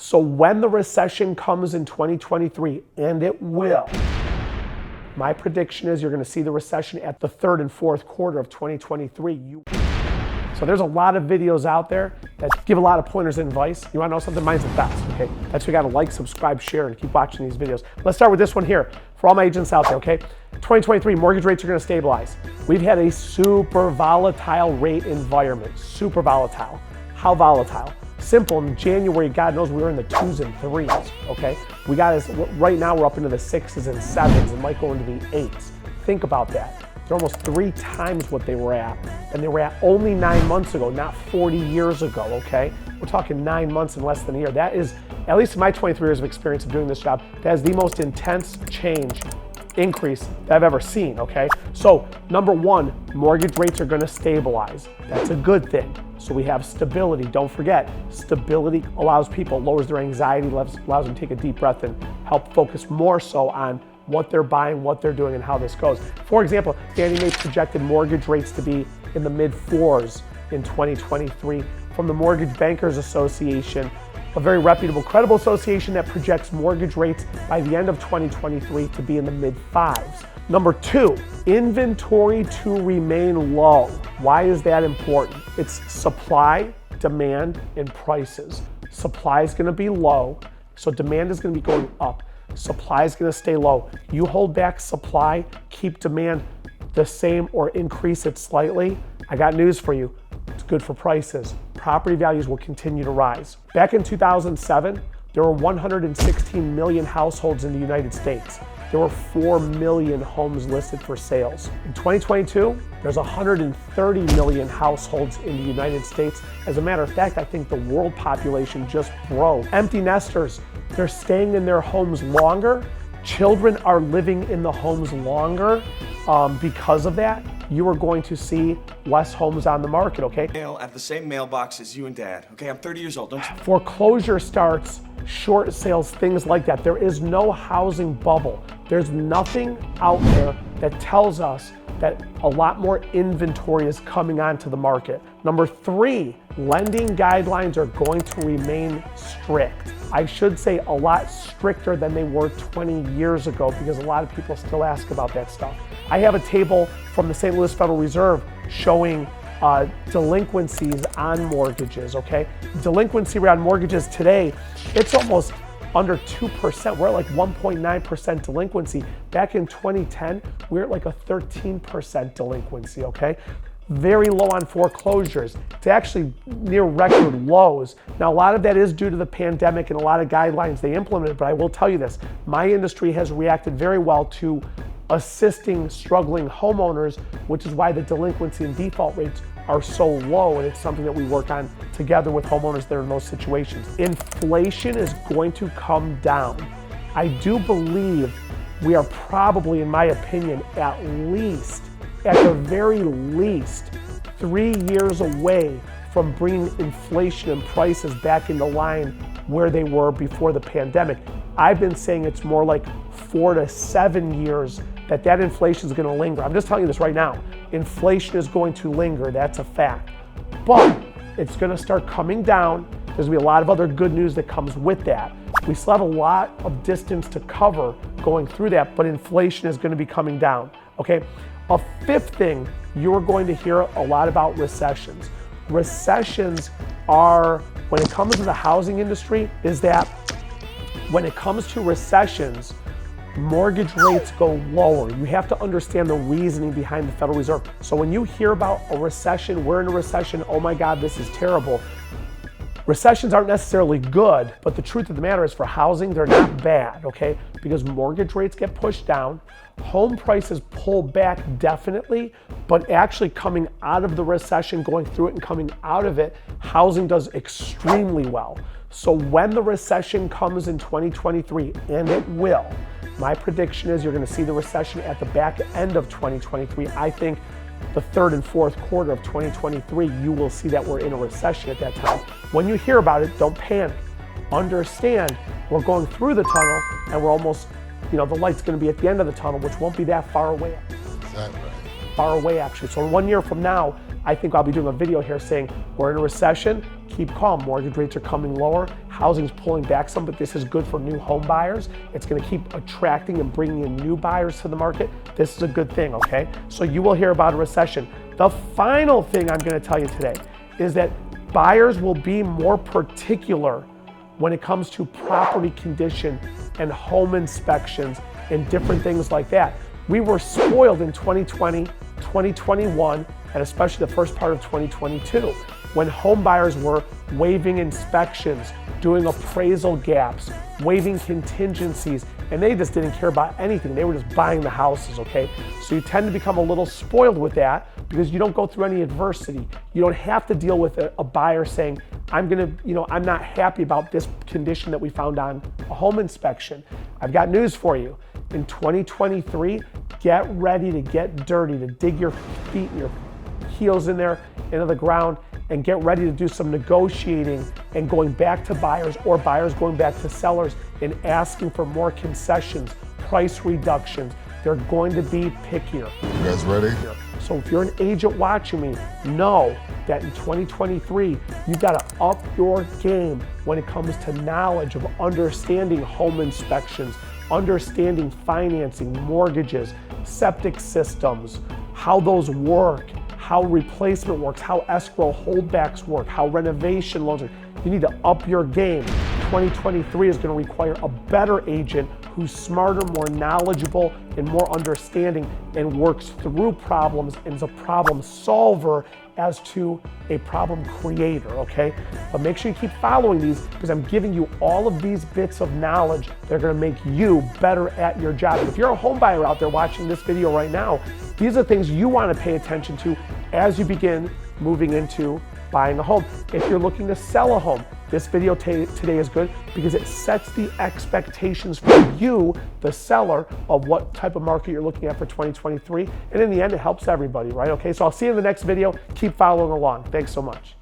So when the recession comes in 2023, and it will, my prediction is you're going to see the recession at the third and fourth quarter of 2023. So there's a lot of videos out there that give a lot of pointers and advice. You want to know something? Mine's the best, okay? That's why you got to like, subscribe, share, and keep watching these videos. Let's start with this one here for all my agents out there, okay? 2023, mortgage rates are going to stabilize. We've had a super volatile rate environment, super volatile. How volatile? Simple. In January, God knows we were in the 2s and 3s, okay? We got us, right now we're up into the 6s and 7s and might go into the 8s. Think about that. They're almost 3 times what they were at. And they were at only 9 months ago, not 40 years ago, okay? We're talking 9 months and less than a year. That is, at least in my 23 years of experience of doing this job, that is the most intense change, increase that I've ever seen, okay? So, number one, mortgage rates are gonna stabilize. That's a good thing. So we have stability. Don't forget, stability allows people, lowers their anxiety, allows them to take a deep breath and help focus more so on what they're buying, what they're doing, and how this goes. For example, Fannie Mae projected mortgage rates to be in the mid-4s in 2023 from the Mortgage Bankers Association, a very reputable, credible association that projects mortgage rates by the end of 2023 to be in the mid-5s. Number two, inventory to remain low. Why is that important? It's supply, demand, and prices. Supply is gonna be low, so demand is gonna be going up. Supply is gonna stay low. You hold back supply, keep demand the same or increase it slightly. I got news for you. It's good for prices. Property values will continue to rise. Back in 2007, there were 116 million households in the United States. There were 4 million homes listed for sales. In 2022, there's 130 million households in the United States. As a matter of fact, I think the world population just broke. Empty nesters, they're staying in their homes longer. Children are living in the homes longer. Because of that, you are going to see less homes on the market, okay? Mail at the same mailbox as you and Dad. Okay, I'm 30 years old, don't you? Foreclosure starts, short sales, things like that. There is no housing bubble. There's nothing out there that tells us that a lot more inventory is coming onto the market. Number three, lending guidelines are going to remain strict. I should say a lot stricter than they were 20 years ago because a lot of people still ask about that stuff. I have a table from the St. Louis Federal Reserve showing delinquencies on mortgages, okay? Delinquency rate on mortgages today, it's almost under 2%. We're at like 1.9% delinquency. Back in 2010, we were at like a 13% delinquency, okay? Very low on foreclosures. It's actually near record lows. Now, a lot of that is due to the pandemic and a lot of guidelines they implemented, but I will tell you this, my industry has reacted very well to assisting struggling homeowners, which is why the delinquency and default rates are so low, and it's something that we work on together with homeowners that are in those situations. Inflation is going to come down. I do believe we are probably, in my opinion, at the very least, 3 years away from bringing inflation and prices back into line where they were before the pandemic. I've been saying it's more like 4 to 7 years that inflation is going to linger. I'm just telling you this right now. Inflation is going to linger, that's a fact. But it's going to start coming down. There's going to be a lot of other good news that comes with that. We still have a lot of distance to cover going through that, but inflation is going to be coming down, okay? A fifth thing, you're going to hear a lot about recessions. Recessions are, when it comes to the housing industry, is that when it comes to recessions, mortgage rates go lower. You have to understand the reasoning behind the Federal Reserve. So when you hear about a recession, we're in a recession, oh my God, this is terrible. Recessions aren't necessarily good, but the truth of the matter is for housing, they're not bad, okay? Because mortgage rates get pushed down, home prices pull back definitely, but actually coming out of the recession, going through it and coming out of it, housing does extremely well. So when the recession comes in 2023, and it will, my prediction is you're going to see the recession at the back end of 2023. I think the third and fourth quarter of 2023, you will see that we're in a recession at that time. When you hear about it, don't panic. Understand we're going through the tunnel and we're almost, the light's going to be at the end of the tunnel, which won't be that far away. Is that right? Far away, actually. So in 1 year from now, I think I'll be doing a video here saying we're in a recession, keep calm, mortgage rates are coming lower, housing's pulling back some, but this is good for new home buyers. It's gonna keep attracting and bringing in new buyers to the market. This is a good thing, okay? So you will hear about a recession. The final thing I'm gonna tell you today is that buyers will be more particular when it comes to property condition and home inspections and different things like that. We were spoiled in 2020, 2021, and especially the first part of 2022, when home buyers were waiving inspections, doing appraisal gaps, waiving contingencies, and they just didn't care about anything. They were just buying the houses, okay? So you tend to become a little spoiled with that because you don't go through any adversity. You don't have to deal with a buyer saying, I'm not happy about this condition that we found on a home inspection. I've got news for you. In 2023, get ready to get dirty, to dig your feet and your heels in there into the ground and get ready to do some negotiating and going back to buyers or buyers going back to sellers and asking for more concessions, price reductions. They're going to be pickier. You guys ready? So if you're an agent watching me, know that in 2023, you gotta up your game when it comes to knowledge of understanding home inspections, understanding financing, mortgages, septic systems, how those work, how replacement works, how escrow holdbacks work, how renovation loans work. You need to up your game. 2023 is going to require a better agent who's smarter, more knowledgeable, and more understanding and works through problems and is a problem solver as to a problem creator, okay? But make sure you keep following these because I'm giving you all of these bits of knowledge that are going to make you better at your job. If you're a home buyer out there watching this video right now, these are things you want to pay attention to as you begin moving into buying a home. If you're looking to sell a home, this video today is good because it sets the expectations for you, the seller, of what type of market you're looking at for 2023. And in the end, it helps everybody, right? Okay, so I'll see you in the next video. Keep following along. Thanks so much.